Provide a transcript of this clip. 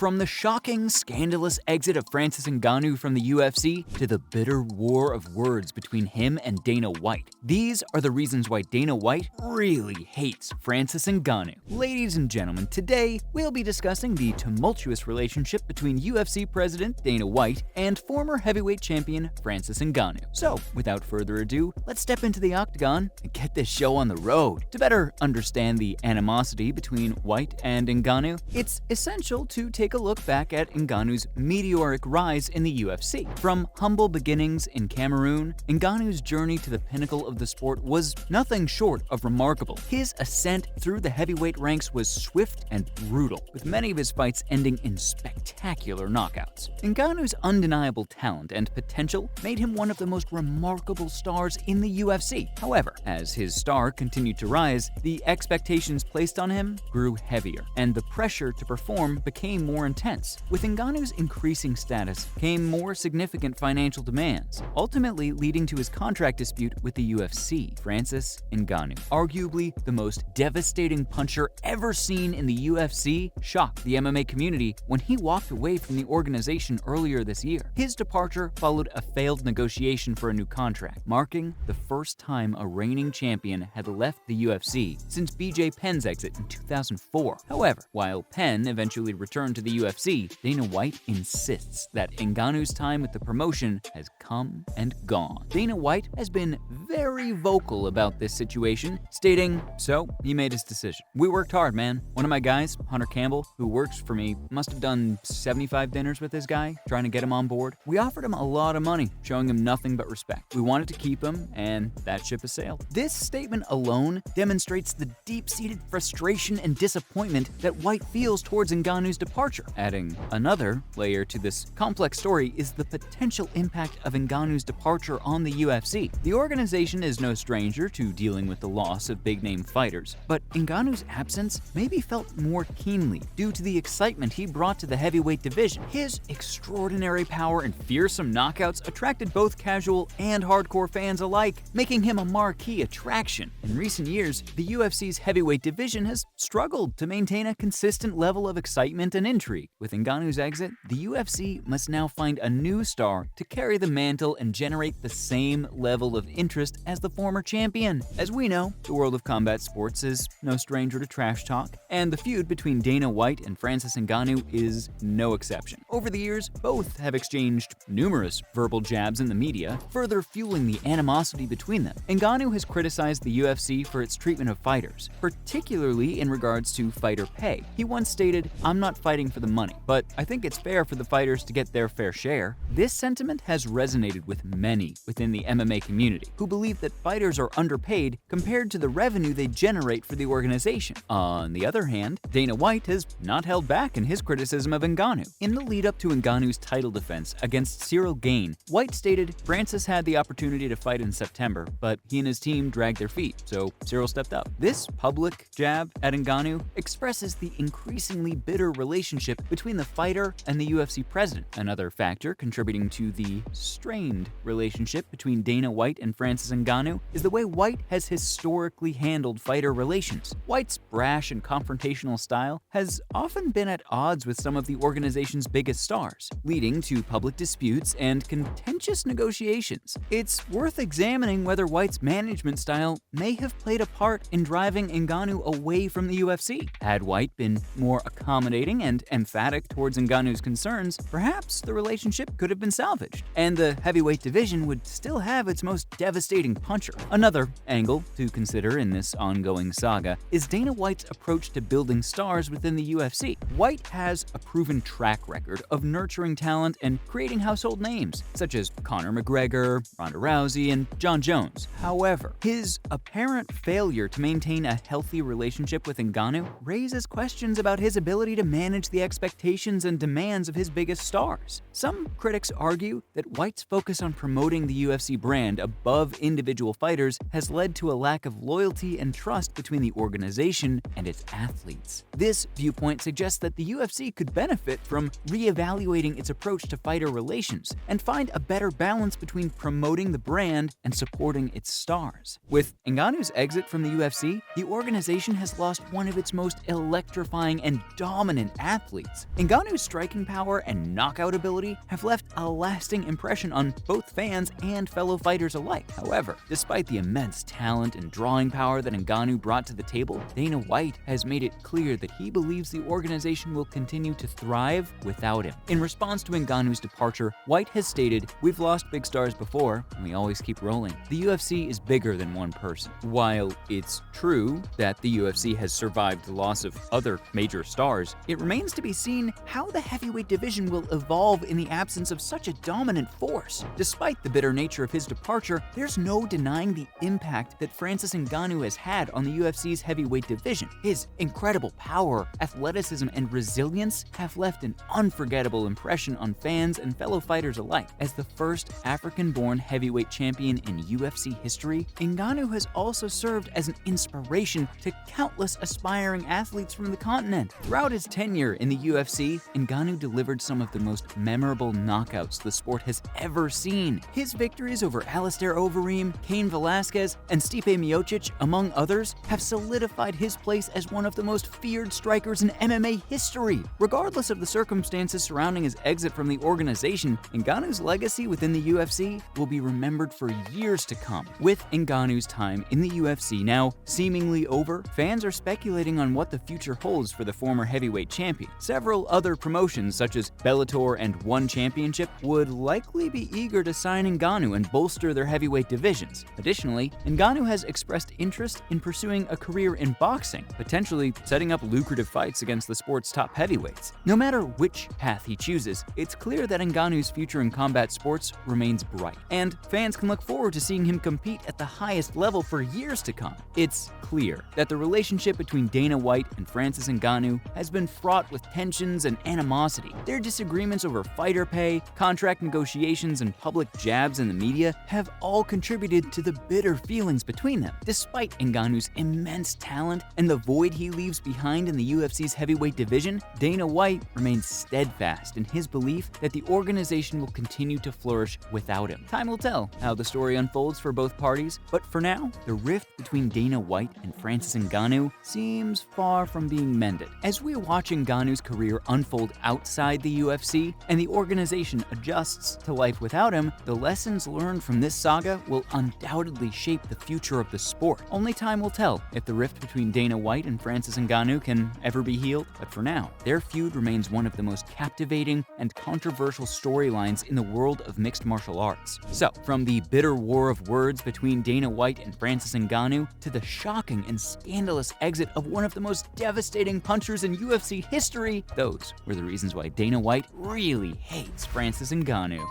From the shocking, scandalous exit of Francis Ngannou from the UFC to the bitter war of words between him and Dana White, these are the reasons why Dana White really hates Francis Ngannou. Ladies and gentlemen, today we'll be discussing the tumultuous relationship between UFC president Dana White and former heavyweight champion Francis Ngannou. So, without further ado, let's step into the octagon and get this show on the road. To better understand the animosity between White and Ngannou, it's essential to take a look back at Ngannou's meteoric rise in the UFC. From humble beginnings in Cameroon, Ngannou's journey to the pinnacle of the sport was nothing short of remarkable. His ascent through the heavyweight ranks was swift and brutal, with many of his fights ending in spectacular knockouts. Ngannou's undeniable talent and potential made him one of the most remarkable stars in the UFC. However, as his star continued to rise, the expectations placed on him grew heavier, and the pressure to perform became more intense. With Ngannou's increasing status came more significant financial demands, ultimately leading to his contract dispute with the UFC. Francis Ngannou, arguably the most devastating puncher ever seen in the UFC, shocked the MMA community when he walked away from the organization earlier this year. His departure followed a failed negotiation for a new contract, marking the first time a reigning champion had left the UFC since BJ Penn's exit in 2004. However, while Penn eventually returned to the UFC, Dana White insists that Ngannou's time with the promotion has come and gone. Dana White has been very vocal about this situation, stating, "So, he made his decision. We worked hard, man. One of my guys, Hunter Campbell, who works for me, must have done 75 dinners with this guy, trying to get him on board. We offered him a lot of money, showing him nothing but respect. We wanted to keep him, and that ship has sailed." This statement alone demonstrates the deep-seated frustration and disappointment that White feels towards Ngannou's departure. Adding another layer to this complex story is the potential impact of Ngannou's departure on the UFC. The organization is no stranger to dealing with the loss of big-name fighters, but Ngannou's absence may be felt more keenly due to the excitement he brought to the heavyweight division. His extraordinary power and fearsome knockouts attracted both casual and hardcore fans alike, making him a marquee attraction. In recent years, the UFC's heavyweight division has struggled to maintain a consistent level of excitement and intrigue. With Ngannou's exit, the UFC must now find a new star to carry the mantle and generate the same level of interest as the former champion. As we know, the world of combat sports is no stranger to trash talk, and the feud between Dana White and Francis Ngannou is no exception. Over the years, both have exchanged numerous verbal jabs in the media, further fueling the animosity between them. Ngannou has criticized the UFC for its treatment of fighters, particularly in regards to fighter pay. He once stated, "I'm not fighting for the money, but I think it's fair for the fighters to get their fair share." This sentiment has resonated with many within the MMA community, who believe that fighters are underpaid compared to the revenue they generate for the organization. On the other hand, Dana White has not held back in his criticism of Ngannou. In the lead-up to Ngannou's title defense against Cyril Gane, White stated, "Francis had the opportunity to fight in September, but he and his team dragged their feet, so Cyril stepped up." This public jab at Ngannou expresses the increasingly bitter relationship between the fighter and the UFC president. Another factor contributing to the strained relationship between Dana White and Francis Ngannou is the way White has historically handled fighter relations. White's brash and confrontational style has often been at odds with some of the organization's biggest stars, leading to public disputes and contentious negotiations. It's worth examining whether White's management style may have played a part in driving Ngannou away from the UFC. Had White been more accommodating and emphatic towards Ngannou's concerns, perhaps the relationship could have been salvaged, and the heavyweight division would still have its most devastating puncher. Another angle to consider in this ongoing saga is Dana White's approach to building stars within the UFC. White has a proven track record of nurturing talent and creating household names, such as Conor McGregor, Ronda Rousey, and Jon Jones. However, his apparent failure to maintain a healthy relationship with Ngannou raises questions about his ability to manage the expectations and demands of his biggest stars. Some critics argue that White's focus on promoting the UFC brand above individual fighters has led to a lack of loyalty and trust between the organization and its athletes. This viewpoint suggests that the UFC could benefit from reevaluating its approach to fighter relations and find a better balance between promoting the brand and supporting its stars. With Ngannou's exit from the UFC, the organization has lost one of its most electrifying and dominant athletes. athletes. Ngannou's striking power and knockout ability have left a lasting impression on both fans and fellow fighters alike. However, despite the immense talent and drawing power that Ngannou brought to the table, Dana White has made it clear that he believes the organization will continue to thrive without him. In response to Ngannou's departure, White has stated, "We've lost big stars before, and we always keep rolling. The UFC is bigger than one person." While it's true that the UFC has survived the loss of other major stars, it remains to be seen how the heavyweight division will evolve in the absence of such a dominant force. Despite the bitter nature of his departure, there's no denying the impact that Francis Ngannou has had on the UFC's heavyweight division. His incredible power, athleticism, and resilience have left an unforgettable impression on fans and fellow fighters alike. As the first African-born heavyweight champion in UFC history, Ngannou has also served as an inspiration to countless aspiring athletes from the continent. Throughout his tenure in the UFC, Ngannou delivered some of the most memorable knockouts the sport has ever seen. His victories over Alistair Overeem, Cain Velasquez, and Stipe Miocic, among others, have solidified his place as one of the most feared strikers in MMA history. Regardless of the circumstances surrounding his exit from the organization, Ngannou's legacy within the UFC will be remembered for years to come. With Ngannou's time in the UFC now seemingly over, fans are speculating on what the future holds for the former heavyweight champion. Several other promotions such as Bellator and One Championship would likely be eager to sign Ngannou and bolster their heavyweight divisions. Additionally, Ngannou has expressed interest in pursuing a career in boxing, potentially setting up lucrative fights against the sport's top heavyweights. No matter which path he chooses, it's clear that Ngannou's future in combat sports remains bright, and fans can look forward to seeing him compete at the highest level for years to come. It's clear that the relationship between Dana White and Francis Ngannou has been fraught with tensions and animosity. Their disagreements over fighter pay, contract negotiations, and public jabs in the media have all contributed to the bitter feelings between them. Despite Ngannou's immense talent and the void he leaves behind in the UFC's heavyweight division, Dana White remains steadfast in his belief that the organization will continue to flourish without him. Time will tell how the story unfolds for both parties, but for now, the rift between Dana White and Francis Ngannou seems far from being mended. As we watch Ngannou's career unfold outside the UFC and the organization adjusts to life without him, the lessons learned from this saga will undoubtedly shape the future of the sport. Only time will tell if the rift between Dana White and Francis Ngannou can ever be healed, but for now, their feud remains one of the most captivating and controversial storylines in the world of mixed martial arts. So, from the bitter war of words between Dana White and Francis Ngannou to the shocking and scandalous exit of one of the most devastating punchers in UFC history, those were the reasons why Dana White really hates Francis Ngannou.